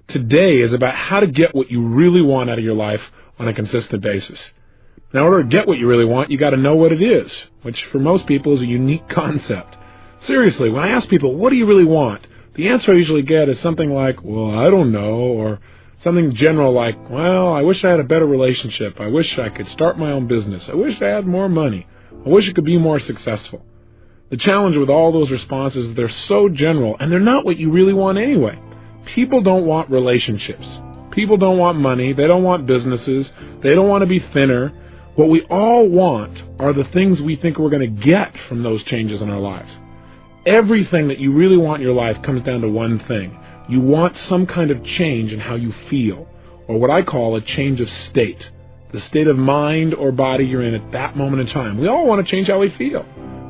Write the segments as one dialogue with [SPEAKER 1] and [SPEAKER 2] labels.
[SPEAKER 1] today is about how to get what you really want out of your life on a consistent basis. Now, in order to get what you really want, you got to know what it is, which for most people is a unique concept. Seriously, when I ask people, what do you really want? The answer I usually get is something like, well, I don't know, or something general like, well, I wish I had a better relationship. I wish I could start my own business. I wish I had more money. I wish I could be more successful. The challenge with all those responses is they're so general, and they're not what you really want anyway. People don't want relationships. People don't want money. They don't want businesses. They don't want to be thinner. What we all want are the things we think we're going to get from those changes in our lives. Everything that you really want in your life comes down to one thing. You want some kind of change in how you feel, or what I call a change of state, the state of mind or body you're in at that moment in time. We all want to change how we feel.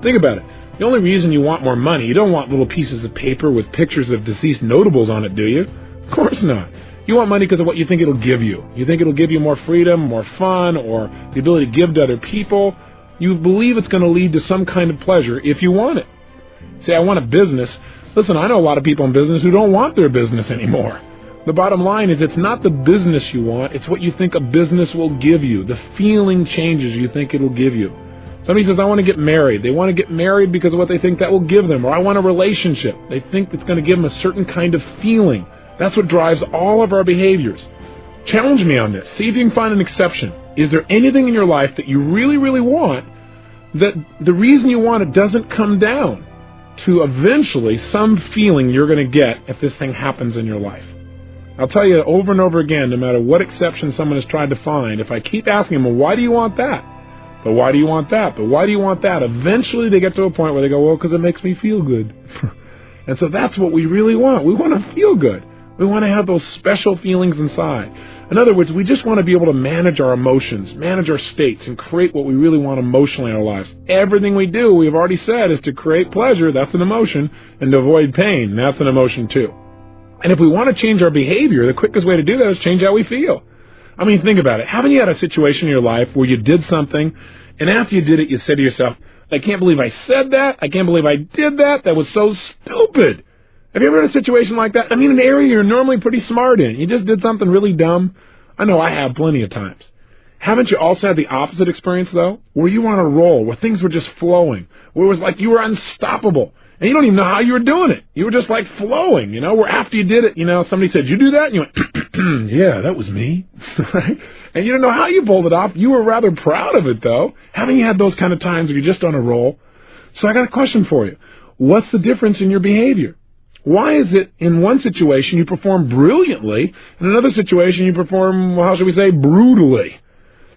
[SPEAKER 1] Think about it. The only reason you want more money, you don't want little pieces of paper with pictures of deceased notables on it, do you? Of course not. You want money because of what you think it'll give you. You think it'll give you more freedom, more fun, or the ability to give to other people. You believe it's going to lead to some kind of pleasure if you want it. Say, I want a business. Listen, I know a lot of people in business who don't want their business anymore. The bottom line is it's not the business you want, it's what you think a business will give you, the feeling changes you think it'll give you. Somebody says, I want to get married. They want to get married because of what they think that will give them. Or I want a relationship. They think it's going to give them a certain kind of feeling. That's what drives all of our behaviors. Challenge me on this. See if you can find an exception. Is there anything in your life that you really, really want that the reason you want it doesn't come down to eventually some feeling you're going to get if this thing happens in your life? I'll tell you over and over again, no matter what exception someone has tried to find, if I keep asking them, well, why do you want that? But why do you want that? But why do you want that? Eventually they get to a point where they go, well, because it makes me feel good. And so that's what we really want. We want to feel good. We want to have those special feelings inside. In other words, we just want to be able to manage our emotions, manage our states, and create what we really want emotionally in our lives. Everything we do, we've already said, is to create pleasure. That's an emotion. And to avoid pain. That's an emotion too. And if we want to change our behavior, the quickest way to do that is change how we feel. I mean, think about it. Haven't you had a situation in your life where you did something, and after you did it, you said to yourself, I can't believe I said that. I can't believe I did that. That was so stupid. Have you ever had a situation like that? I mean, an area you're normally pretty smart in. You just did something really dumb. I know I have plenty of times. Haven't you also had the opposite experience, though? Where you were on a roll, where things were just flowing, where it was like you were unstoppable, and you don't even know how you were doing it. You were just like flowing, where after you did it, somebody said, you do that? And you went, yeah, that was me. Right? And you don't know how you pulled it off. You were rather proud of it, though. Haven't you had those kind of times where you're just on a roll? So I got a question for you. What's the difference in your behavior? Why is it in one situation you perform brilliantly, in another situation you perform, how should we say, brutally?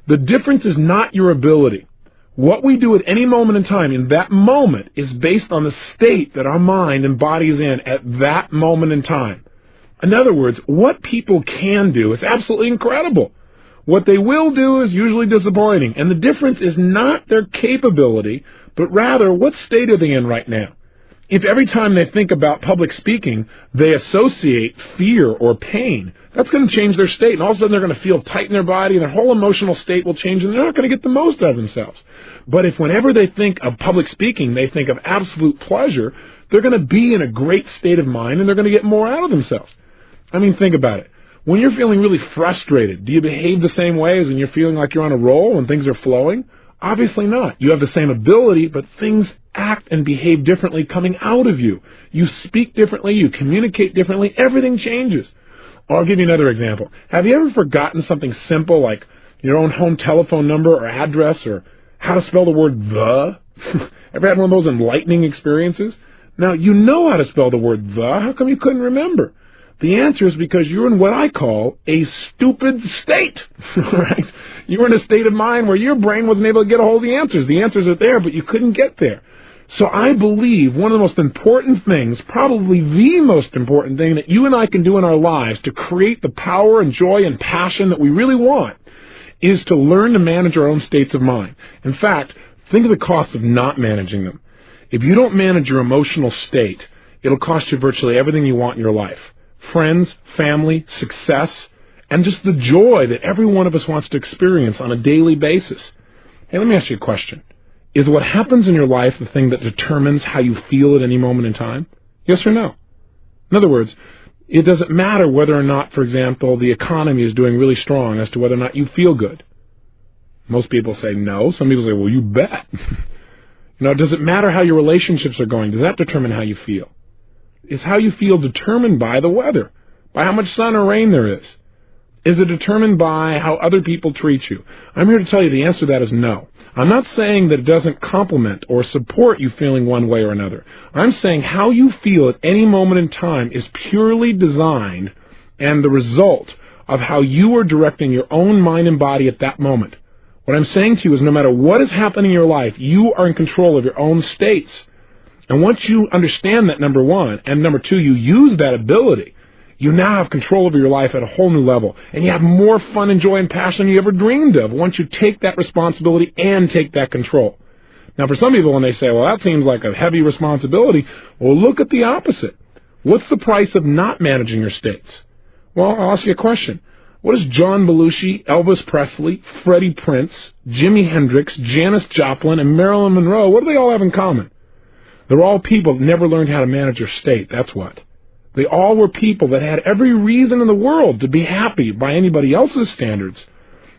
[SPEAKER 1] The difference is not your ability. What we do at any moment in time, in that moment, is based on the state that our mind and body is in at that moment in time. In other words, what people can do is absolutely incredible. What they will do is usually disappointing. And the difference is not their capability, but rather what state are they in right now. If every time they think about public speaking, they associate fear or pain, that's going to change their state. And all of a sudden they're going to feel tight in their body, and their whole emotional state will change, and they're not going to get the most out of themselves. But if whenever they think of public speaking, they think of absolute pleasure, they're going to be in a great state of mind, and they're going to get more out of themselves. I mean, think about it. When you're feeling really frustrated, do you behave the same way as when you're feeling like you're on a roll and things are flowing? Obviously not. You have the same ability, but things act and behave differently coming out of you. You speak differently, you communicate differently, everything changes. I'll give you another example. Have you ever forgotten something simple like your own home telephone number or address or how to spell the word the? Ever had one of those enlightening experiences? Now, you know how to spell the word the. How come you couldn't remember? The answer is because you're in what I call a stupid state, right? You were in a state of mind where your brain wasn't able to get a hold of the answers. The answers are there, but you couldn't get there. So I believe one of the most important things, probably the most important thing that you and I can do in our lives to create the power and joy and passion that we really want is to learn to manage our own states of mind. In fact, think of the cost of not managing them. If you don't manage your emotional state, it'll cost you virtually everything you want in your life. Friends, family, success, and just the joy that every one of us wants to experience on a daily basis. Hey, let me ask you a question. Is what happens in your life the thing that determines how you feel at any moment in time? Yes or no? In other words, It doesn't matter whether or not, for example, the economy is doing really strong as to whether or not you feel good. Most people say no. Some people say, well, you bet. Does it matter how your relationships are going? Does that determine how you feel? Is how you feel determined by the weather, by how much sun or rain there is? Is it determined by how other people treat you? I'm here to tell you the answer to that is no. I'm not saying that it doesn't complement or support you feeling one way or another. I'm saying how you feel at any moment in time is purely designed and the result of how you are directing your own mind and body at that moment. What I'm saying to you is no matter what is happening in your life, you are in control of your own states. And once you understand that, number one, and number two, you use that ability, you now have control over your life at a whole new level. And you have more fun and joy and passion than you ever dreamed of once you take that responsibility and take that control. Now, for some people, when they say, well, that seems like a heavy responsibility, well, look at the opposite. What's the price of not managing your states? Well, I'll ask you a question. What does John Belushi, Elvis Presley, Freddie Prinze, Jimi Hendrix, Janis Joplin, and Marilyn Monroe, what do they all have in common? They're all people that never learned how to manage their state, that's what. They all were people that had every reason in the world to be happy by anybody else's standards,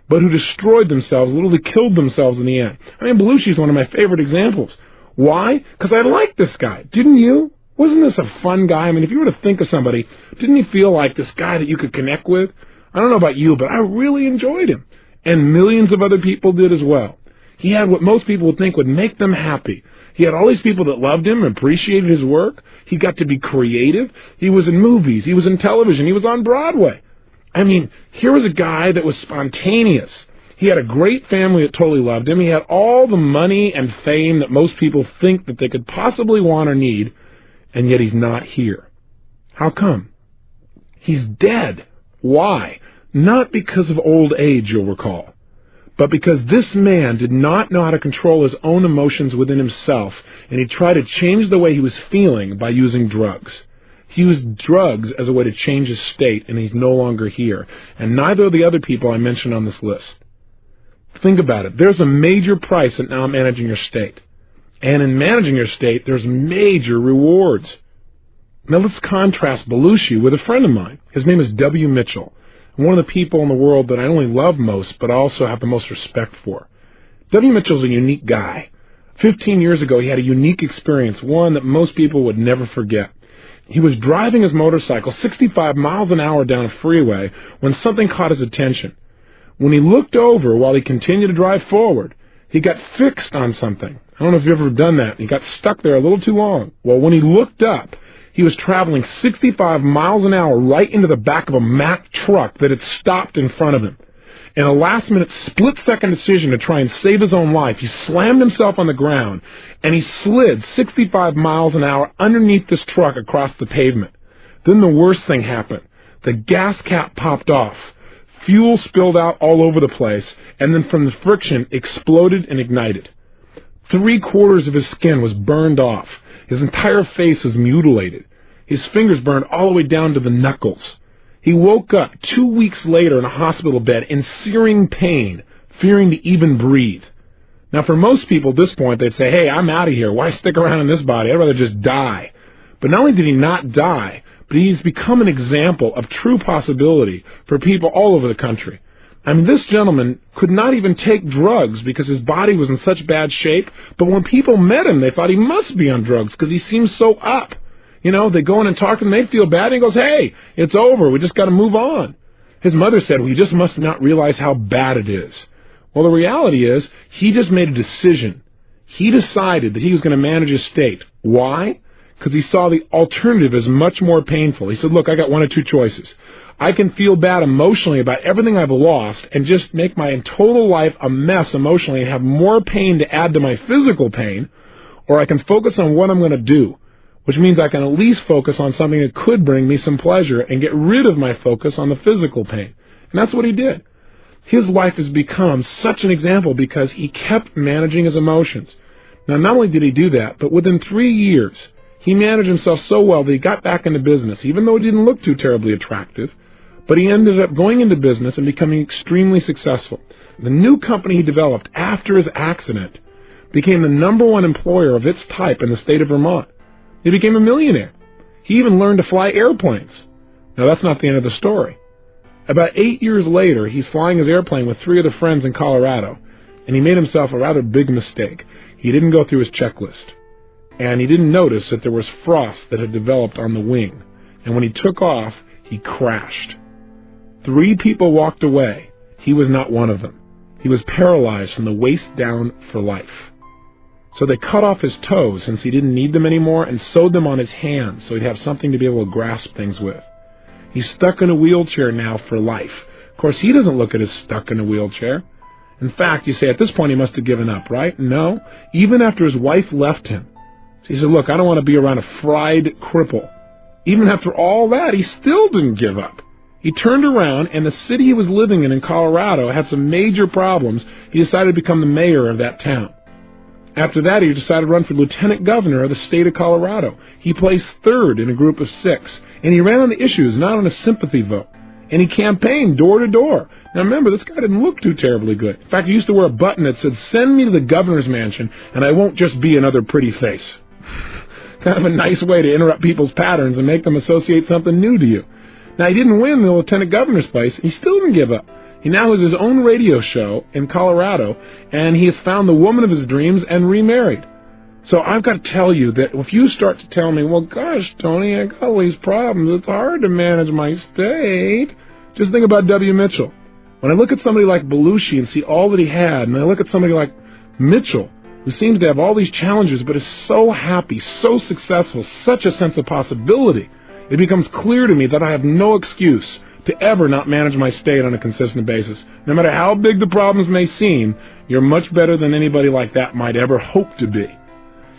[SPEAKER 1] but who destroyed themselves, literally killed themselves in the end. I mean, Belushi's one of my favorite examples. Why? Because I liked this guy. Didn't you? Wasn't this a fun guy? I mean, if you were to think of somebody, didn't you feel like this guy that you could connect with? I don't know about you, but I really enjoyed him. And millions of other people did as well. He had what most people would think would make them happy. He had all these people that loved him, appreciated his work. He got to be creative. He was in movies. He was in television. He was on Broadway. I mean, here was a guy that was spontaneous. He had a great family that totally loved him. He had all the money and fame that most people think that they could possibly want or need, and yet he's not here. How come? He's dead. Why? Not because of old age, you'll recall, but because this man did not know how to control his own emotions within himself, and he tried to change the way he was feeling by using drugs. He used drugs as a way to change his state, and he's no longer here, and neither of the other people I mentioned on this list. Think about it. There's a major price in now managing your state, and in managing your state, there's major rewards. Now let's contrast Belushi with a friend of mine. His name is W. Mitchell, one of the people in the world that I not only love most, but also have the most respect for. W. Mitchell's a unique guy. 15 years ago, he had a unique experience, one that most people would never forget. He was driving his motorcycle 65 miles an hour down a freeway when something caught his attention. When he looked over while he continued to drive forward, he got fixed on something. I don't know if you've ever done that. He got stuck there a little too long. Well, when he looked up, he was traveling 65 miles an hour right into the back of a Mack truck that had stopped in front of him. In a last-minute, split-second decision to try and save his own life, he slammed himself on the ground, and he slid 65 miles an hour underneath this truck across the pavement. Then the worst thing happened. The gas cap popped off. Fuel spilled out all over the place, and then from the friction, exploded and ignited. 3/4 of his skin was burned off. His entire face was mutilated. His fingers burned all the way down to the knuckles. He woke up 2 weeks later in a hospital bed in searing pain, fearing to even breathe. Now, for most people at this point, they'd say, hey, I'm out of here. Why stick around in this body? I'd rather just die. But not only did he not die, but he's become an example of true possibility for people all over the country. I mean, this gentleman could not even take drugs because his body was in such bad shape, but when people met him, they thought he must be on drugs because he seemed so up. You know, they go in and talk to him, they feel bad, and he goes, hey, it's over, we just got to move on. His mother said, well, you just must not realize how bad it is. Well, the reality is, he just made a decision. He decided that he was going to manage his state. Why? Because he saw the alternative as much more painful. He said, look, I got one of two choices. I can feel bad emotionally about everything I've lost and just make my total life a mess emotionally and have more pain to add to my physical pain, or I can focus on what I'm going to do, which means I can at least focus on something that could bring me some pleasure and get rid of my focus on the physical pain. And that's what he did. His life has become such an example because he kept managing his emotions. Now, not only did he do that, but within 3 years, he managed himself so well that he got back into business, even though he didn't look too terribly attractive. But he ended up going into business and becoming extremely successful. The new company he developed after his accident became the #1 employer of its type in the state of Vermont. He became a millionaire. He even learned to fly airplanes. Now, that's not the end of the story. About 8 years later, he's flying his airplane with 3 other friends in Colorado, and he made himself a rather big mistake. He didn't go through his checklist, and he didn't notice that there was frost that had developed on the wing, and when he took off, he crashed. 3 people walked away. He was not one of them. He was paralyzed from the waist down for life. So they cut off his toes since he didn't need them anymore and sewed them on his hands so he'd have something to be able to grasp things with. He's stuck in a wheelchair now for life. Of course, he doesn't look at as stuck in a wheelchair. In fact, you say at this point he must have given up, right? No. Even after his wife left him, she said, look, I don't want to be around a fried cripple. Even after all that, he still didn't give up. He turned around, and the city he was living in Colorado had some major problems. He decided to become the mayor of that town. After that, he decided to run for lieutenant governor of the state of Colorado. He placed 3rd in a group of 6, and he ran on the issues, not on a sympathy vote. And he campaigned door to door. Now remember, this guy didn't look too terribly good. In fact, he used to wear a button that said, "Send me to the governor's mansion, and I won't just be another pretty face." Kind of a nice way to interrupt people's patterns and make them associate something new to you. Now, he didn't win the lieutenant governor's place. He still didn't give up. He now has his own radio show in Colorado, and he has found the woman of his dreams and remarried. So I've got to tell you that if you start to tell me, well, gosh, Tony, I got all these problems, it's hard to manage my state, just think about W. Mitchell. When I look at somebody like Belushi and see all that he had, and I look at somebody like Mitchell, who seems to have all these challenges but is so happy, so successful, such a sense of possibility, it becomes clear to me that I have no excuse to ever not manage my state on a consistent basis. No matter how big the problems may seem, you're much better than anybody like that might ever hope to be.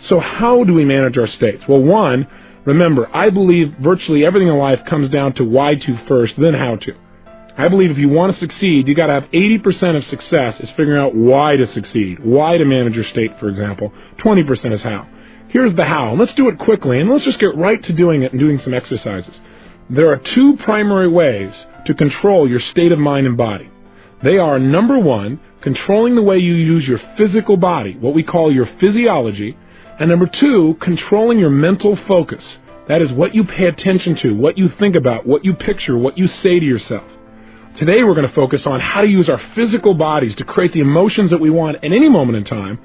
[SPEAKER 1] So how do we manage our states? Well, one, remember, I believe virtually everything in life comes down to why to first, then how to. I believe if you want to succeed, you got to have 80% of success is figuring out why to succeed, why to manage your state, for example. 20% is how. Here's the how, and let's do it quickly, and let's just get right to doing it and doing some exercises. There are 2 primary ways to control your state of mind and body. They are, number 1, controlling the way you use your physical body, what we call your physiology, and number 2, controlling your mental focus. That is what you pay attention to, what you think about, what you picture, what you say to yourself. Today we're going to focus on how to use our physical bodies to create the emotions that we want at any moment in time.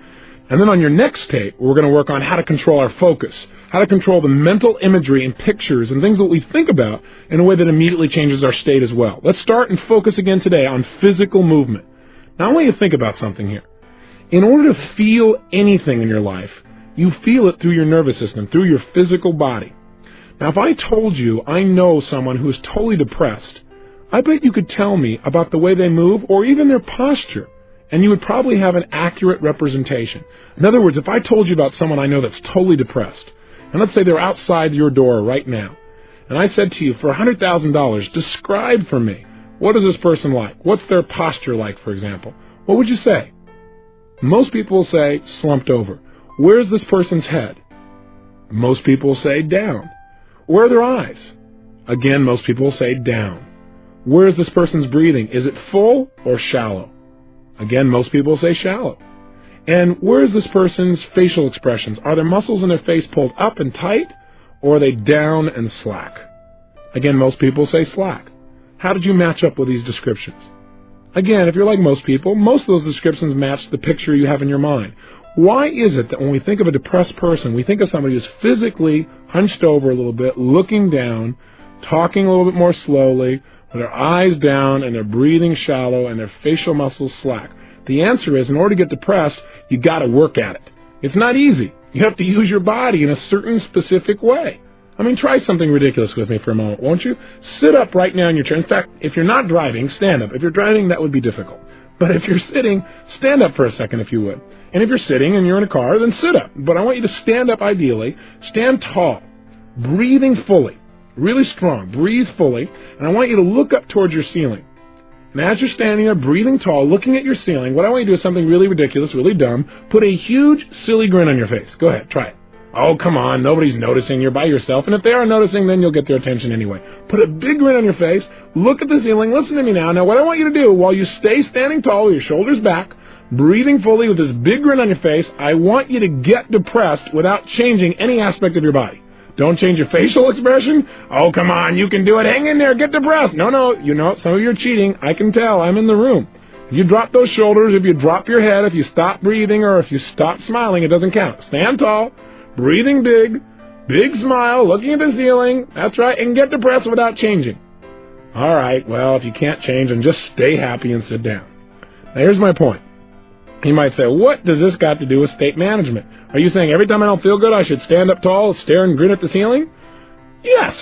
[SPEAKER 1] And then on your next tape, we're going to work on how to control our focus, how to control the mental imagery and pictures and things that we think about in a way that immediately changes our state as well. Let's start and focus again today on physical movement. Now I want you to think about something here. In order to feel anything in your life, you feel it through your nervous system, through your physical body. Now if I told you I know someone who is totally depressed, I bet you could tell me about the way they move or even their posture, and you would probably have an accurate representation. In other words, if I told you about someone I know that's totally depressed, and let's say they're outside your door right now, and I said to you, for $100,000, describe for me, what is this person like? What's their posture like, for example? What would you say? Most people will say, slumped over. Where's this person's head? Most people will say, down. Where are their eyes? Again, most people will say, down. Where is this person's breathing? Is it full or shallow? Again, most people say shallow. And where is this person's facial expressions? Are their muscles in their face pulled up and tight, or are they down and slack? Again, most people say slack. How did you match up with these descriptions? Again, if you're like most people, most of those descriptions match the picture you have in your mind. Why is it that when we think of a depressed person, we think of somebody who's physically hunched over a little bit, looking down, talking a little bit more slowly, with their eyes down and their breathing shallow and their facial muscles slack? The answer is, in order to get depressed, you got to work at it. It's not easy. You have to use your body in a certain specific way. I mean, try something ridiculous with me for a moment, won't you? Sit up right now in your chair. In fact, if you're not driving, stand up. If you're driving, that would be difficult. But if you're sitting, stand up for a second if you would. And if you're sitting and you're in a car, then sit up. But I want you to stand up ideally. Stand tall, breathing fully. Really strong. Breathe fully. And I want you to look up towards your ceiling. And as you're standing there, breathing tall, looking at your ceiling, what I want you to do is something really ridiculous, really dumb. Put a huge, silly grin on your face. Go ahead. Try it. Oh, come on. Nobody's noticing. You're by yourself. And if they are noticing, then you'll get their attention anyway. Put a big grin on your face. Look at the ceiling. Listen to me now. Now, what I want you to do, while you stay standing tall with your shoulders back, breathing fully with this big grin on your face, I want you to get depressed without changing any aspect of your body. Don't change your facial expression? Oh, come on, you can do it. Hang in there, get depressed. No, you know, some of you are cheating. I can tell. I'm in the room. If you drop those shoulders, if you drop your head, if you stop breathing, or if you stop smiling, it doesn't count. Stand tall, breathing big smile, looking at the ceiling. That's right, and get depressed without changing. All right, well, if you can't change, then just stay happy and sit down. Now, here's my point. You might say, what does this got to do with state management? Are you saying every time I don't feel good, I should stand up tall, stare and grin at the ceiling? Yes.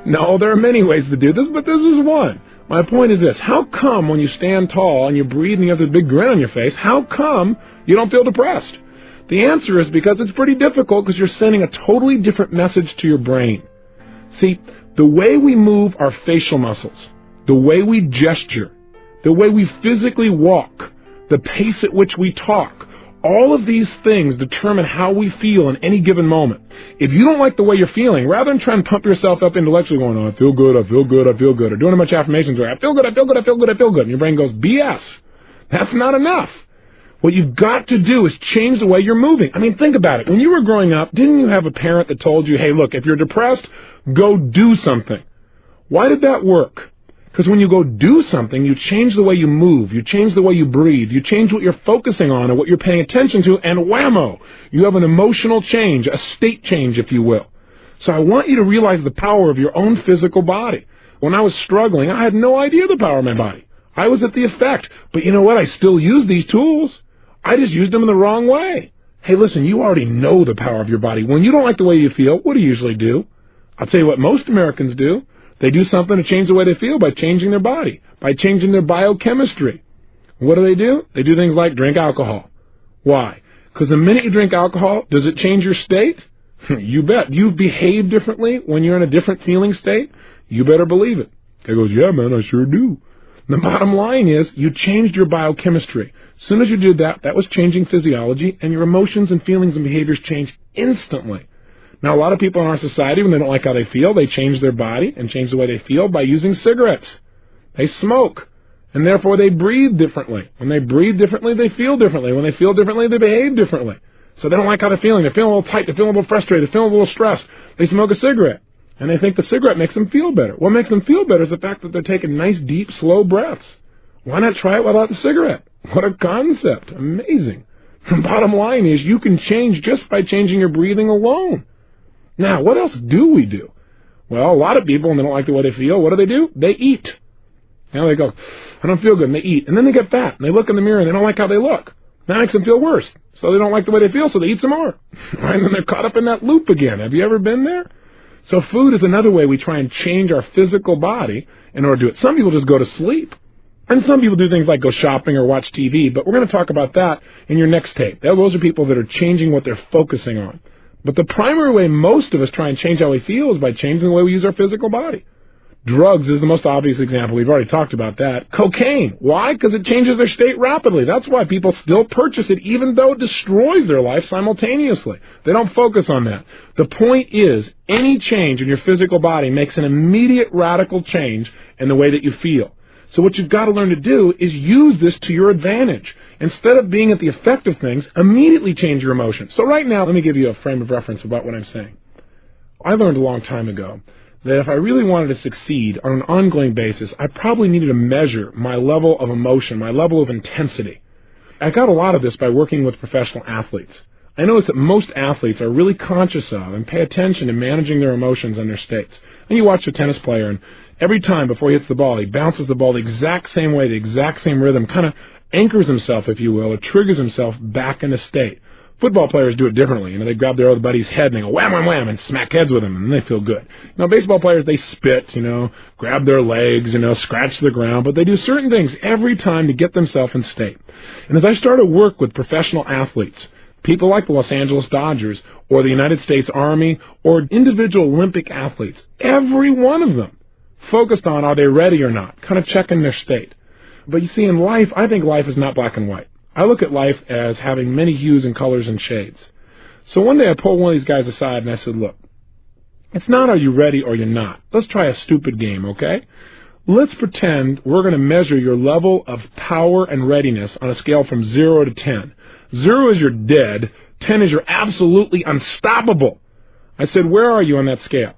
[SPEAKER 1] No, there are many ways to do this, but this is one. My point is this. How come when you stand tall and you breathe and you have this big grin on your face, how come you don't feel depressed? The answer is because it's pretty difficult because you're sending a totally different message to your brain. See, the way we move our facial muscles, the way we gesture, the way we physically walk, the pace at which we talk, all of these things determine how we feel in any given moment. If you don't like the way you're feeling, rather than trying to pump yourself up intellectually going, oh, I feel good, I feel good, I feel good, or doing a bunch of affirmations where I feel good, I feel good, I feel good, I feel good, and your brain goes, BS. That's not enough. What you've got to do is change the way you're moving. I mean, think about it. When you were growing up, didn't you have a parent that told you, hey, look, if you're depressed, go do something? Why did that work? Because when you go do something, you change the way you move, you change the way you breathe, you change what you're focusing on and what you're paying attention to, and whammo, you have an emotional change, a state change, if you will. So I want you to realize the power of your own physical body. When I was struggling, I had no idea the power of my body. I was at the effect. But you know what? I still use these tools. I just used them in the wrong way. Hey, listen, you already know the power of your body. When you don't like the way you feel, what do you usually do? I'll tell you what most Americans do. They do something to change the way they feel by changing their body, by changing their biochemistry. What do? They do things like drink alcohol. Why? Because the minute you drink alcohol, does it change your state? You bet. You behave differently when you're in a different feeling state? You better believe it. Guy goes, yeah, man, I sure do. The bottom line is you changed your biochemistry. As soon as you did that, that was changing physiology, and your emotions and feelings and behaviors changed instantly. Now, a lot of people in our society, when they don't like how they feel, they change their body and change the way they feel by using cigarettes. They smoke, and therefore they breathe differently. When they breathe differently, they feel differently. When they feel differently, they behave differently. So they don't like how they're feeling. They're feeling a little tight. They're feeling a little frustrated. They're feeling a little stressed. They smoke a cigarette, and they think the cigarette makes them feel better. What makes them feel better is the fact that they're taking nice, deep, slow breaths. Why not try it without the cigarette? What a concept. Amazing. The bottom line is you can change just by changing your breathing alone. Now, what else do we do? Well, a lot of people, when they don't like the way they feel, what do? They eat. You know, they go, I don't feel good, and they eat. And then they get fat, and they look in the mirror, and they don't like how they look. That makes them feel worse. So they don't like the way they feel, so they eat some more. Right? And then they're caught up in that loop again. Have you ever been there? So food is another way we try and change our physical body in order to do it. Some people just go to sleep. And some people do things like go shopping or watch TV, but we're going to talk about that in your next tape. Those are people that are changing what they're focusing on. But the primary way most of us try and change how we feel is by changing the way we use our physical body. Drugs is the most obvious example. We've already talked about that. Cocaine. Why? Because it changes their state rapidly. That's why people still purchase it, even though it destroys their life simultaneously. They don't focus on that. The point is, any change in your physical body makes an immediate radical change in the way that you feel. So what you've got to learn to do is use this to your advantage. Instead of being at the effect of things, immediately change your emotions. So right now, let me give you a frame of reference about what I'm saying. I learned a long time ago that if I really wanted to succeed on an ongoing basis, I probably needed to measure my level of emotion, my level of intensity. I got a lot of this by working with professional athletes. I noticed that most athletes are really conscious of and pay attention to managing their emotions and their states. And you watch a tennis player, and every time before he hits the ball, he bounces the ball the exact same way, the exact same rhythm, kind of anchors himself, if you will, or triggers himself back in a state. Football players do it differently. They grab their other buddy's head and they go wham, wham, wham, and smack heads with him, and they feel good. Baseball players, they spit, grab their legs, scratch the ground, but they do certain things every time to get themselves in state. And as I started to work with professional athletes, people like the Los Angeles Dodgers or the United States Army or individual Olympic athletes, every one of them focused on are they ready or not, kind of checking their state. But you see, in life, I think life is not black and white. I look at life as having many hues and colors and shades. So one day I pulled one of these guys aside and I said, look, it's not are you ready or you're not. Let's try a stupid game, okay? Let's pretend we're going to measure your level of power and readiness on a scale from 0 to 10. 0 is you're dead. 10 is you're absolutely unstoppable. I said, where are you on that scale?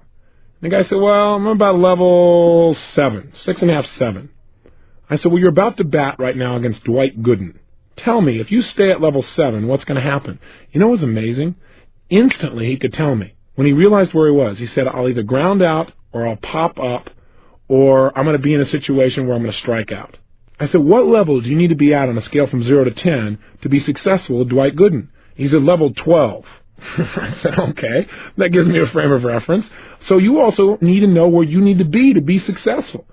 [SPEAKER 1] And the guy said, well, I'm about level 7, 6.5, 7. I said, well, you're about to bat right now against Dwight Gooden. Tell me, if you stay at level 7, what's going to happen? You know what was amazing? Instantly, he could tell me. When he realized where he was, he said, I'll either ground out, or I'll pop up, or I'm going to be in a situation where I'm going to strike out. I said, what level do you need to be at on a scale from 0 to 10 to be successful with Dwight Gooden? He said, level 12. I said, okay, that gives me a frame of reference. So you also need to know where you need to be successful.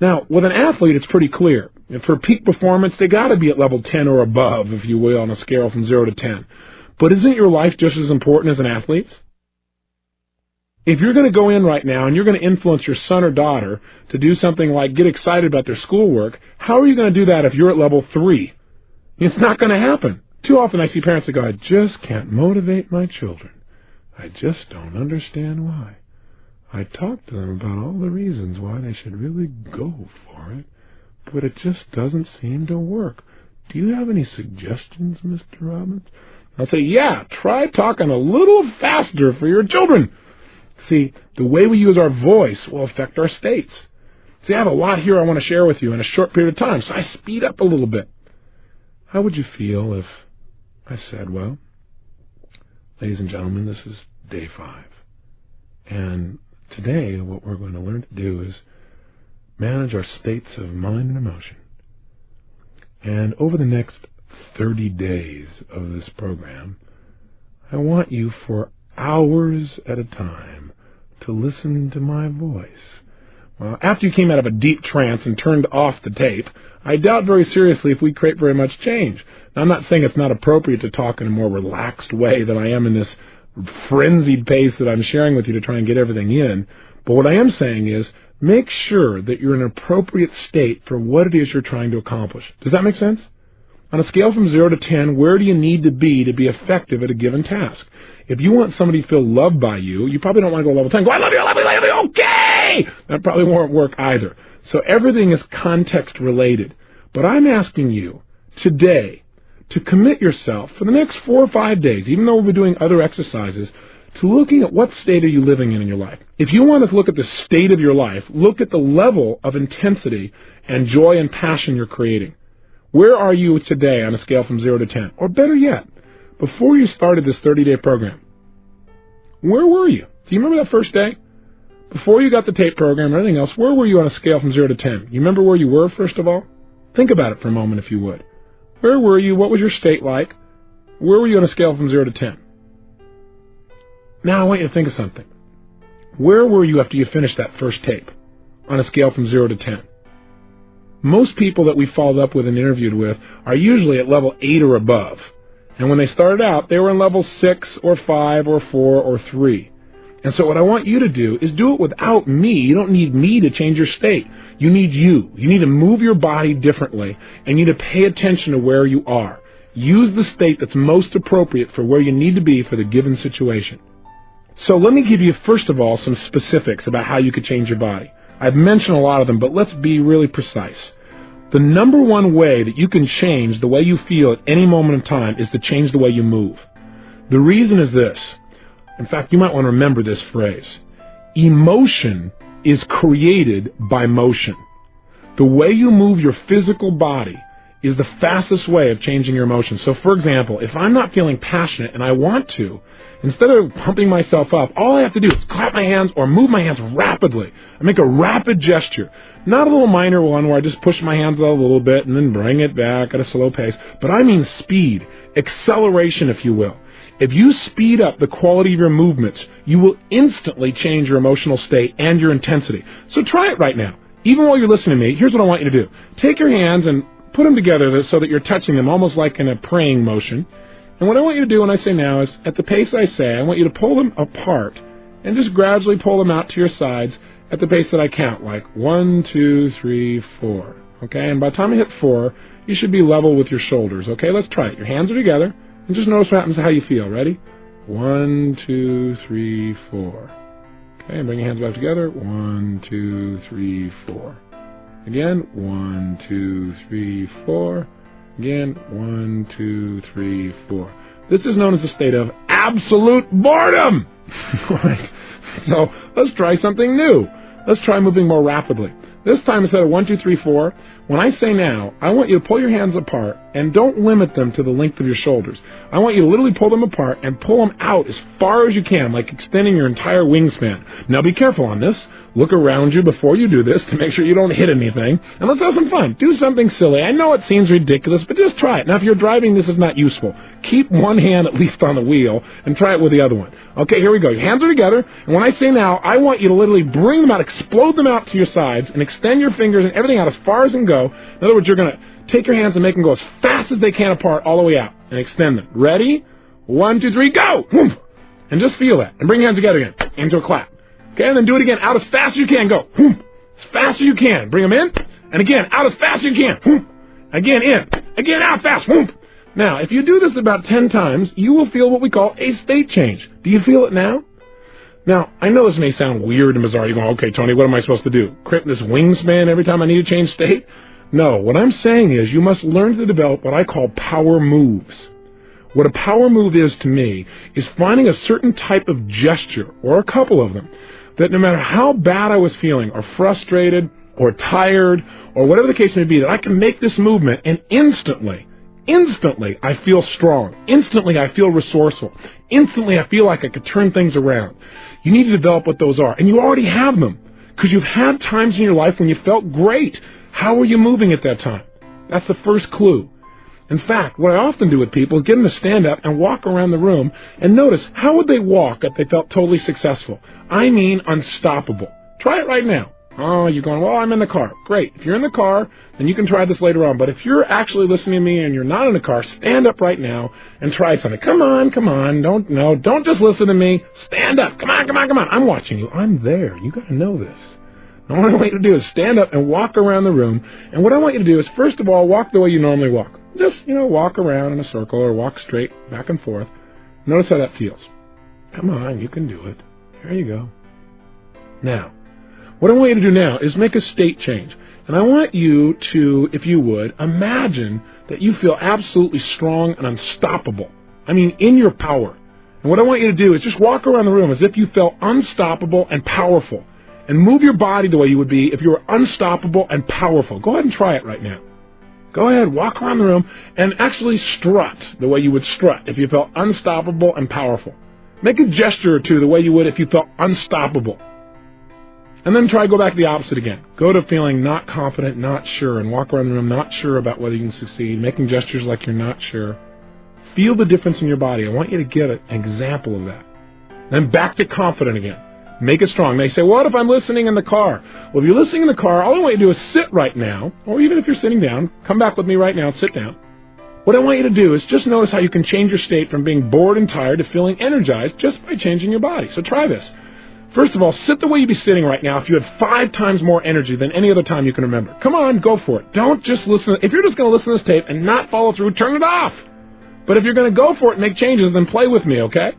[SPEAKER 1] Now, with an athlete, it's pretty clear. And for peak performance, they got to be at level 10 or above, if you will, on a scale from 0 to 10. But isn't your life just as important as an athlete's? If you're going to go in right now and you're going to influence your son or daughter to do something like get excited about their schoolwork, how are you going to do that if you're at level 3? It's not going to happen. Too often I see parents that go, I just can't motivate my children. I just don't understand why. I talk to them about all the reasons why they should really go for it, but it just doesn't seem to work. Do you have any suggestions, Mr. Robbins? I'll say, yeah, try talking a little faster for your children. See, the way we use our voice will affect our states. See, I have a lot here I want to share with you in a short period of time, so I speed up a little bit. How would you feel if I said, well, ladies and gentlemen, this is day 5. And today what we're going to learn to do is manage our states of mind and emotion. And over the next 30 days of this program, I want you for hours at a time to listen to my voice. Well, after you came out of a deep trance and turned off the tape, I doubt very seriously if we create very much change. Now, I'm not saying it's not appropriate to talk in a more relaxed way than I am in this frenzied pace that I'm sharing with you to try and get everything in. But what I am saying is make sure that you're in an appropriate state for what it is you're trying to accomplish. Does that make sense? On a scale from 0 to 10, where do you need to be effective at a given task? If you want somebody to feel loved by you, you probably don't want to go level 10. Go, I love you, I love you, I love you, okay! That probably won't work either. So everything is context related. But I'm asking you today to commit yourself for the next 4 or 5 days, even though we'll be doing other exercises, to looking at what state are you living in your life. If you want to look at the state of your life, look at the level of intensity and joy and passion you're creating. Where are you today on a scale from 0 to 10? Or better yet, before you started this 30-day program, where were you? Do you remember that first day? Before you got the tape program or anything else, where were you on a scale from 0 to 10? You remember where you were, first of all? Think about it for a moment, if you would. Where were you? What was your state like? Where were you on a scale from 0 to 10? Now I want you to think of something. Where were you after you finished that first tape on a scale from 0 to 10? Most people that we followed up with and interviewed with are usually at level 8 or above. And when they started out, they were in level 6 or 5 or 4 or 3. And so what I want you to do is do it without me. You don't need me to change your state. You need you. You need to move your body differently, and you need to pay attention to where you are. Use the state that's most appropriate for where you need to be for the given situation. So let me give you, first of all, some specifics about how you could change your body. I've mentioned a lot of them, but let's be really precise. The number one way that you can change the way you feel at any moment in time is to change the way you move. The reason is this. In fact, you might want to remember this phrase. Emotion is created by motion. The way you move your physical body is the fastest way of changing your emotions. So, for example, if I'm not feeling passionate and I want to, instead of pumping myself up, all I have to do is clap my hands or move my hands rapidly. I make a rapid gesture. Not a little minor one where I just push my hands out a little bit and then bring it back at a slow pace, but I mean speed, acceleration, if you will. If you speed up the quality of your movements, you will instantly change your emotional state and your intensity. So try it right now. Even while you're listening to me, here's what I want you to do. Take your hands and put them together so that you're touching them almost like in a praying motion. And what I want you to do when I say now is, at the pace I say, I want you to pull them apart and just gradually pull them out to your sides at the pace that I count, like 1, 2, 3, 4. Okay? And by the time I hit 4, you should be level with your shoulders. Okay? Let's try it. Your hands are together. And just notice what happens to how you feel. Ready? 1, 2, 3, 4. Okay, bring your hands back together. 1, 2, 3, 4. Again, 1, 2, 3, 4. Again, 1, 2, 3, 4. This is known as a state of absolute boredom. Right. So let's try something new. Let's try moving more rapidly. This time, instead of 1, 2, 3, 4, when I say now, I want you to pull your hands apart and don't limit them to the length of your shoulders. I want you to literally pull them apart and pull them out as far as you can, like extending your entire wingspan. Now be careful on this. Look around you before you do this to make sure you don't hit anything. And let's have some fun. Do something silly. I know it seems ridiculous, but just try it. Now if you're driving, this is not useful. Keep one hand at least on the wheel and try it with the other one. Okay, here we go. Your hands are together, and when I say now, I want you to literally bring them out, explode them out to your sides, and extend your fingers and everything out as far as it can go. In other words, you're going to take your hands and make them go as fast as they can apart all the way out, and extend them. Ready? 1, 2, 3, go! And just feel that. And bring your hands together again, into a clap. Okay, and then do it again, out as fast as you can, go. As fast as you can. Bring them in, and again, out as fast as you can. Again, in. Again, out fast. Now, if you do this about 10 times, you will feel what we call a state change. Do you feel it now? Now, I know this may sound weird and bizarre. You're going, okay, Tony, what am I supposed to do? Crimp this wingspan every time I need to change state? No, what I'm saying is you must learn to develop what I call power moves. What a power move is to me is finding a certain type of gesture, or a couple of them, that no matter how bad I was feeling, or frustrated, or tired, or whatever the case may be, that I can make this movement and instantly I feel strong. Instantly I feel resourceful. Instantly I feel like I could turn things around. You need to develop what those are. And you already have them, because you've had times in your life when you felt great. How were you moving at that time? That's the first clue. In fact, what I often do with people is get them to stand up and walk around the room and notice how would they walk if they felt totally successful. I mean unstoppable. Try it right now. Oh, you're going, well, I'm in the car. Great. If you're in the car, then you can try this later on. But if you're actually listening to me and you're not in the car, stand up right now and try something. Come on. Don't just listen to me. Stand up. Come on. I'm watching you. I'm there. You got to know this. And what I want you to do is stand up and walk around the room. And what I want you to do is, first of all, walk the way you normally walk. Just, walk around in a circle or walk straight back and forth. Notice how that feels. Come on, you can do it. There you go. Now, what I want you to do now is make a state change. And I want you to, if you would, imagine that you feel absolutely strong and unstoppable. I mean, in your power. And what I want you to do is just walk around the room as if you felt unstoppable and powerful. And move your body the way you would be if you were unstoppable and powerful. Go ahead and try it right now. Go ahead, walk around the room and actually strut the way you would strut if you felt unstoppable and powerful. Make a gesture or two the way you would if you felt unstoppable. And then try to go back to the opposite again. Go to feeling not confident, not sure, and walk around the room not sure about whether you can succeed, making gestures like you're not sure. Feel the difference in your body. I want you to get an example of that. Then back to confident again. Make it strong. They say, what if I'm listening in the car? Well, if you're listening in the car, all I want you to do is sit right now, or even if you're sitting down, come back with me right now and sit down. What I want you to do is just notice how you can change your state from being bored and tired to feeling energized just by changing your body. So try this. First of all, sit the way you'd be sitting right now if you had 5 times more energy than any other time you can remember. Come on, go for it. Don't just listen. If you're just going to listen to this tape and not follow through, turn it off. But if you're going to go for it and make changes, then play with me, okay?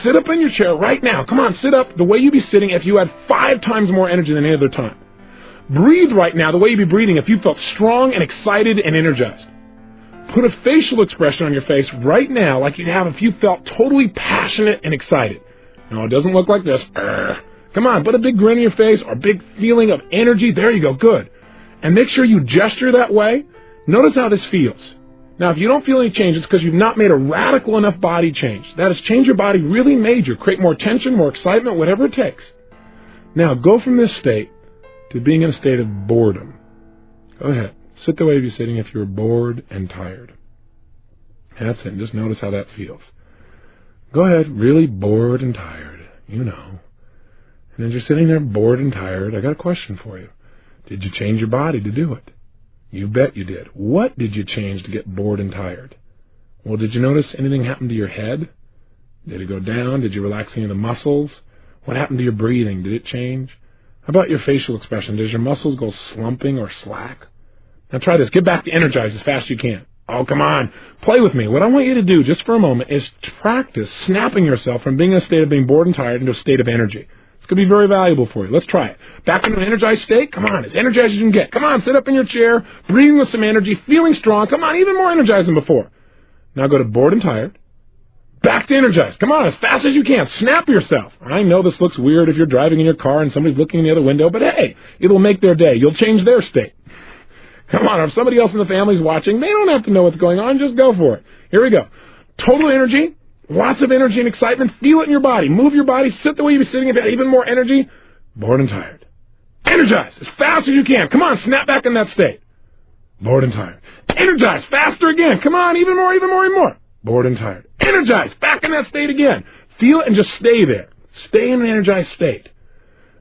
[SPEAKER 1] Sit up in your chair right now. Come on, sit up the way you'd be sitting if you had 5 times more energy than any other time. Breathe right now the way you'd be breathing if you felt strong and excited and energized. Put a facial expression on your face right now like you'd have if you felt totally passionate and excited. No, it doesn't look like this. Come on, put a big grin on your face or a big feeling of energy. There you go, good. And make sure you gesture that way. Notice how this feels. Now, if you don't feel any change, it's because you've not made a radical enough body change. That is, change your body really major. Create more tension, more excitement, whatever it takes. Now, go from this state to being in a state of boredom. Go ahead. Sit the way you're sitting if you're bored and tired. That's it. Just notice how that feels. Go ahead. Really bored and tired. You know. And as you're sitting there bored and tired, I got a question for you. Did you change your body to do it? You bet you did. What did you change to get bored and tired? Well, did you notice anything happen to your head? Did it go down? Did you relax any of the muscles? What happened to your breathing? Did it change? How about your facial expression? Does your muscles go slumping or slack? Now try this. Get back to energize as fast as you can. Oh, come on. Play with me. What I want you to do just for a moment is practice snapping yourself from being in a state of being bored and tired into a state of energy. It's going to be very valuable for you. Let's try it. Back into an energized state. Come on, as energized as you can get. Come on, sit up in your chair, breathing with some energy, feeling strong. Come on, even more energized than before. Now go to bored and tired, Back to energized. Come on, as fast as you can. Snap yourself. I know this looks weird if you're driving in your car and somebody's looking in the other window, but hey, it'll make their day. You'll change their state. Come on, if somebody else in the family's watching, they don't have to know what's going on. Just go for it. Here we go. Total energy. Lots of energy and excitement. Feel it in your body. Move your body. Sit the way you're sitting. If you have even more energy. Bored and tired. Energize as fast as you can. Come on, snap back in that state. Bored and tired. Energize faster again. Come on, even more, even more, even more. Bored and tired. Energize back in that state again. Feel it and just stay there. Stay in an energized state.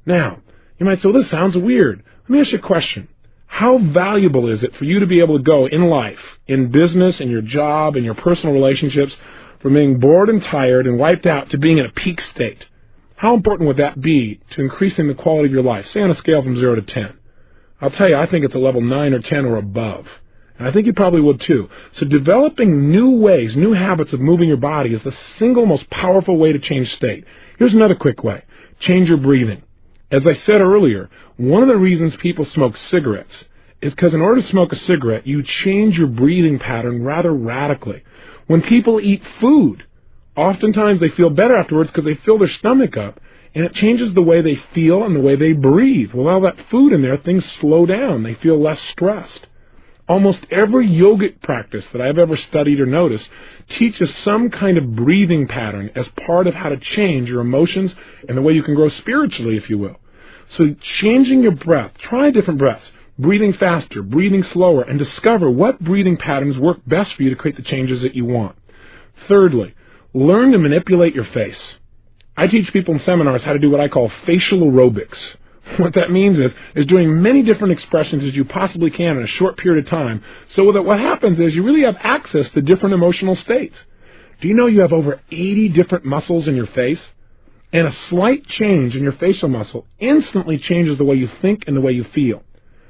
[SPEAKER 1] Now, you might say, well, this sounds weird. Let me ask you a question. How valuable is it for you to be able to go in life, in business, in your job, in your personal relationships, from being bored and tired and wiped out to being in a peak state? How important would that be to increasing the quality of your life, say on a scale from 0 to 10? I'll tell you, I think it's a level 9 or 10 or above. And I think you probably would too. So developing new ways, new habits of moving your body is the single most powerful way to change state. Here's another quick way. Change your breathing. As I said earlier, one of the reasons people smoke cigarettes is because in order to smoke a cigarette, you change your breathing pattern rather radically. When people eat food, oftentimes they feel better afterwards because they fill their stomach up, and it changes the way they feel and the way they breathe. With all that food in there, things slow down. They feel less stressed. Almost every yogic practice that I've ever studied or noticed teaches some kind of breathing pattern as part of how to change your emotions and the way you can grow spiritually, if you will. So changing your breath, try different breaths, breathing faster, breathing slower, and discover what breathing patterns work best for you to create the changes that you want. Thirdly, learn to manipulate your face. I teach people in seminars how to do what I call facial aerobics. What that means is doing many different expressions as you possibly can in a short period of time, so that what happens is you really have access to different emotional states. Do you know you have over 80 different muscles in your face? And a slight change in your facial muscle instantly changes the way you think and the way you feel.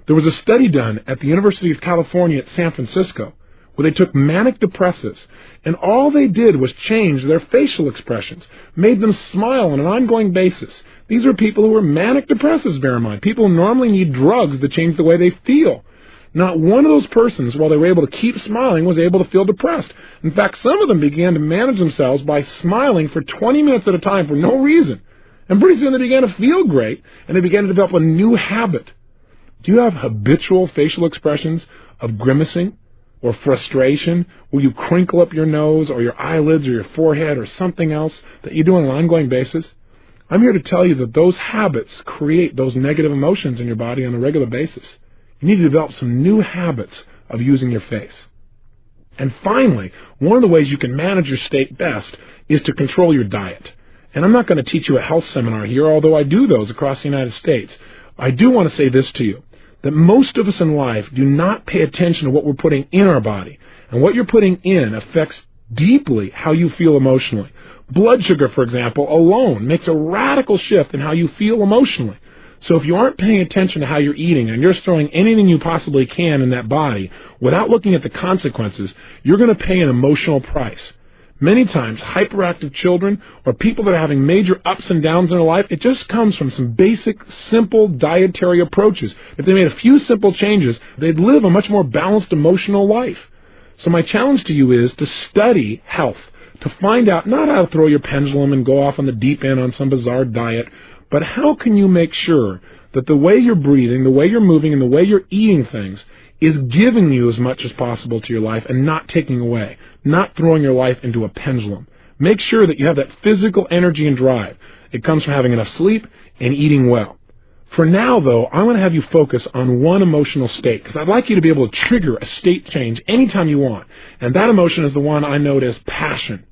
[SPEAKER 1] There was a study done at the University of California at San Francisco where they took manic depressives, and all they did was change their facial expressions, made them smile on an ongoing basis. These are people who were manic depressives, bear in mind. People who normally need drugs to change the way they feel. Not one of those persons, while they were able to keep smiling, was able to feel depressed. In fact, some of them began to manage themselves by smiling for 20 minutes at a time for no reason. And pretty soon they began to feel great, and they began to develop a new habit. Do you have habitual facial expressions of grimacing or frustration, where you crinkle up your nose or your eyelids or your forehead or something else that you do on an ongoing basis? I'm here to tell you that those habits create those negative emotions in your body on a regular basis. You need to develop some new habits of using your face. And finally, one of the ways you can manage your state best is to control your diet. And I'm not going to teach you a health seminar here, although I do those across the United States. I do want to say this to you, that most of us in life do not pay attention to what we're putting in our body. And what you're putting in affects deeply how you feel emotionally. Blood sugar, for example, alone makes a radical shift in how you feel emotionally. So if you aren't paying attention to how you're eating and you're throwing anything you possibly can in that body without looking at the consequences, you're going to pay an emotional price. Many times, hyperactive children or people that are having major ups and downs in their life, it just comes from some basic, simple dietary approaches. If they made a few simple changes, they'd live a much more balanced emotional life. So my challenge to you is to study health, to find out not how to throw your pendulum and go off on the deep end on some bizarre diet, but how can you make sure that the way you're breathing, the way you're moving, and the way you're eating things is giving you as much as possible to your life and not taking away, not throwing your life into a pendulum. Make sure that you have that physical energy and drive. It comes from having enough sleep and eating well. For now, though, I want to have you focus on one emotional state, because I'd like you to be able to trigger a state change anytime you want. And that emotion is the one I note as passion.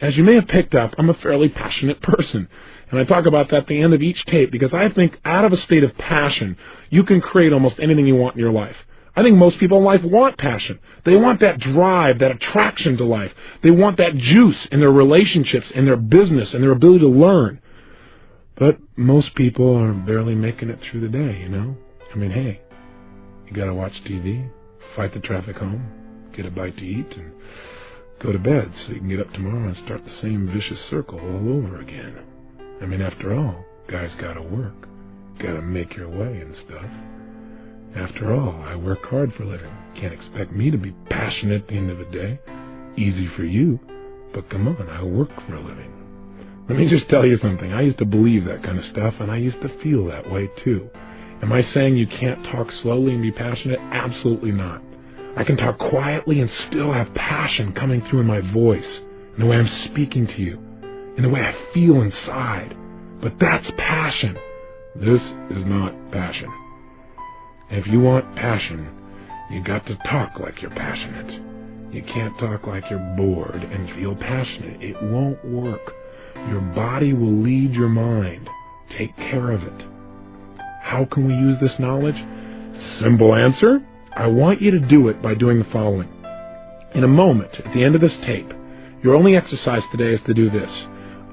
[SPEAKER 1] As you may have picked up, I'm a fairly passionate person. And I talk about that at the end of each tape because I think out of a state of passion, you can create almost anything you want in your life. I think most people in life want passion. They want that drive, that attraction to life. They want that juice in their relationships, in their business, and their ability to learn. But most people are barely making it through the day, you know? I mean, hey, you gotta watch TV, fight the traffic home, get a bite to eat, and go to bed so you can get up tomorrow and start the same vicious circle all over again. I mean, after all, guys gotta work, gotta make your way and stuff. After all, I work hard for a living. Can't expect me to be passionate at the end of the day. Easy for you. But come on, I work for a living. Let me just tell you something. I used to believe that kind of stuff, and I used to feel that way too. Am I saying you can't talk slowly and be passionate? Absolutely not. I can talk quietly and still have passion coming through in my voice, in the way I'm speaking to you, in the way I feel inside. But that's passion. This is not passion. And if you want passion, you got to talk like you're passionate. You can't talk like you're bored and feel passionate. It won't work. Your body will lead your mind. Take care of it. How can we use this knowledge? Simple answer. I want you to do it by doing the following. In a moment, at the end of this tape, your only exercise today is to do this.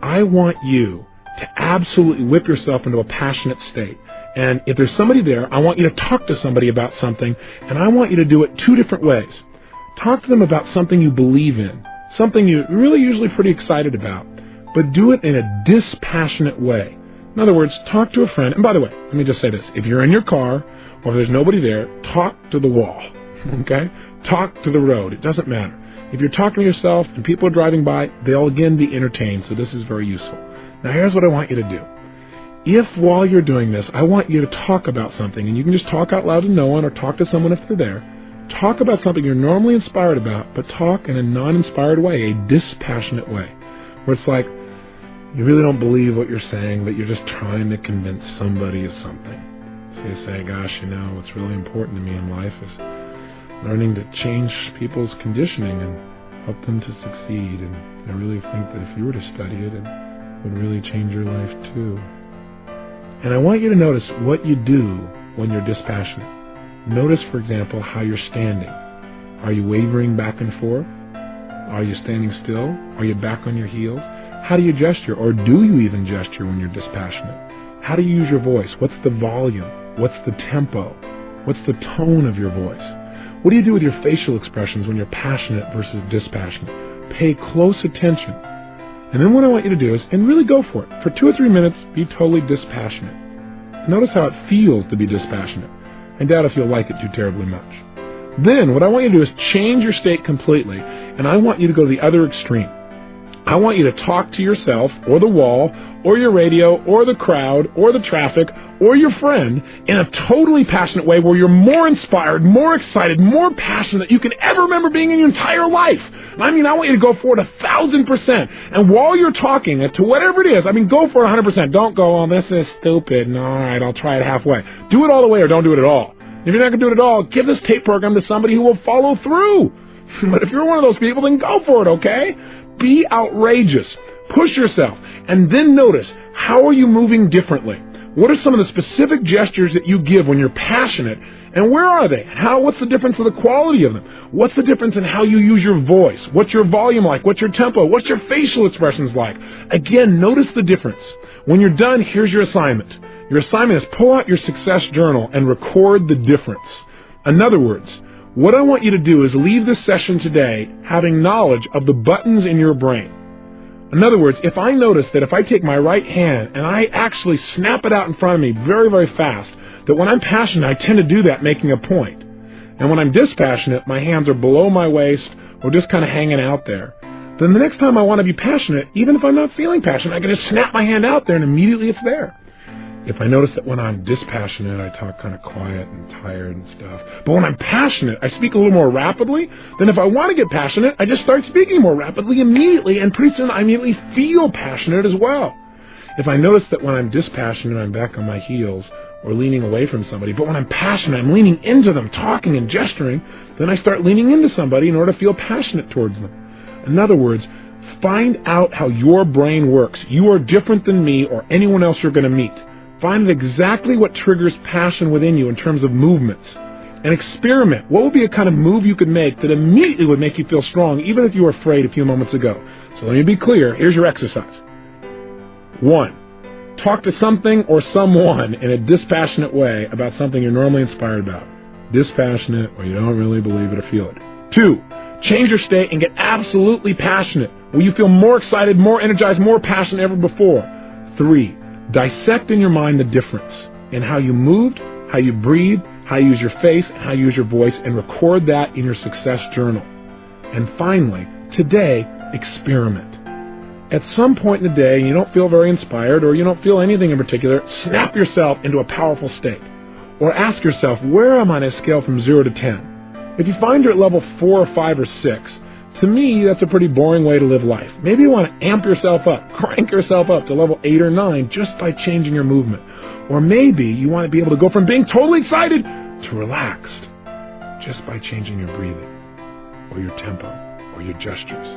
[SPEAKER 1] I want you to absolutely whip yourself into a passionate state. And if there's somebody there, I want you to talk to somebody about something, and I want you to do it two different ways. Talk to them about something you believe in, something you're really usually pretty excited about, but do it in a dispassionate way. In other words, talk to a friend. And by the way, let me just say this. If you're in your car or if there's nobody there, talk to the wall, okay? Talk to the road. It doesn't matter. If you're talking to yourself and people are driving by, they'll again be entertained, so this is very useful. Now here's what I want you to do. If while you're doing this, I want you to talk about something, and you can just talk out loud to no one or talk to someone if they're there, talk about something you're normally inspired about, but talk in a non-inspired way, a dispassionate way, where it's like you really don't believe what you're saying, but you're just trying to convince somebody of something. So you say, gosh, what's really important to me in life is learning to change people's conditioning and help them to succeed. And I really think that if you were to study it, it would really change your life too. And I want you to notice what you do when you're dispassionate. Notice, for example, how you're standing. Are you wavering back and forth? Are you standing still? Are you back on your heels? How do you gesture, or do you even gesture when you're dispassionate? How do you use your voice? What's the volume? What's the tempo? What's the tone of your voice? What do you do with your facial expressions when you're passionate versus dispassionate? Pay close attention. And then what I want you to do is, and really go for it, for 2 or 3 minutes, be totally dispassionate. Notice how it feels to be dispassionate. I doubt if you'll like it too terribly much. Then what I want you to do is change your state completely, and I want you to go to the other extreme. I want you to talk to yourself, or the wall, or your radio, or the crowd, or the traffic, or your friend in a totally passionate way where you're more inspired, more excited, more passionate than you can ever remember being in your entire life. And I want you to go for it 1,000%. And while you're talking to whatever it is, go for it 100%. Don't go, this is stupid. No, all right, I'll try it halfway. Do it all the way or don't do it at all. If you're not going to do it at all, give this tape program to somebody who will follow through. But if you're one of those people, then go for it, okay? Be outrageous. Push yourself. And then notice, how are you moving differently? What are some of the specific gestures that you give when you're passionate? And where are they? What's the difference in the quality of them? What's the difference in how you use your voice? What's your volume like? What's your tempo? What's your facial expressions like? Again, notice the difference. When you're done, here's your assignment. Your assignment is pull out your success journal and record the difference. In other words, what I want you to do is leave this session today having knowledge of the buttons in your brain. In other words, if I notice that if I take my right hand and I actually snap it out in front of me very, very fast, that when I'm passionate, I tend to do that making a point. And when I'm dispassionate, my hands are below my waist or just kind of hanging out there. Then the next time I want to be passionate, even if I'm not feeling passionate, I can just snap my hand out there and immediately it's there. If I notice that when I'm dispassionate, I talk kind of quiet and tired and stuff. But when I'm passionate, I speak a little more rapidly. Then if I want to get passionate, I just start speaking more rapidly immediately, and pretty soon I immediately feel passionate as well. If I notice that when I'm dispassionate, I'm back on my heels or leaning away from somebody, but when I'm passionate, I'm leaning into them, talking and gesturing, then I start leaning into somebody in order to feel passionate towards them. In other words, find out how your brain works. You are different than me or anyone else you're going to meet. Find out exactly what triggers passion within you in terms of movements. And experiment. What would be a kind of move you could make that immediately would make you feel strong, even if you were afraid a few moments ago? So let me be clear. Here's your exercise. 1. Talk to something or someone in a dispassionate way about something you're normally inspired about. Dispassionate, or you don't really believe it or feel it. 2. Change your state and get absolutely passionate, where you feel more excited, more energized, more passionate than ever before. 3. Dissect in your mind the difference in how you moved, how you breathed, how you use your face, and how you use your voice, and record that in your success journal. And finally, today, experiment. At some point in the day, you don't feel very inspired or you don't feel anything in particular, snap yourself into a powerful state. Or ask yourself, where am I on a scale from 0 to 10? If you find you're at level 4 or 5 or 6, to me, that's a pretty boring way to live life. Maybe you want to amp yourself up, crank yourself up to level 8 or 9 just by changing your movement. Or maybe you want to be able to go from being totally excited to relaxed just by changing your breathing or your tempo or your gestures.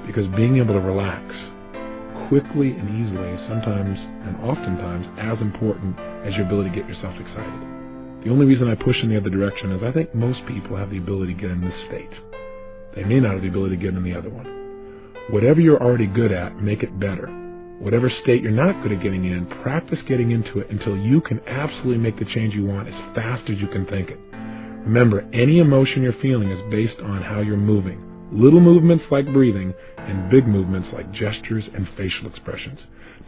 [SPEAKER 1] Because being able to relax quickly and easily is sometimes and oftentimes as important as your ability to get yourself excited. The only reason I push in the other direction is I think most people have the ability to get in this state. They may not have the ability to get in the other one. Whatever you're already good at, make it better. Whatever state you're not good at getting in, practice getting into it until you can absolutely make the change you want as fast as you can think it. Remember, any emotion you're feeling is based on how you're moving. Little movements like breathing and big movements like gestures and facial expressions.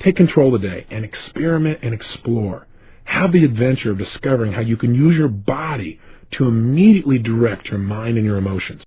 [SPEAKER 1] Take control today and experiment and explore. Have the adventure of discovering how you can use your body to immediately direct your mind and your emotions.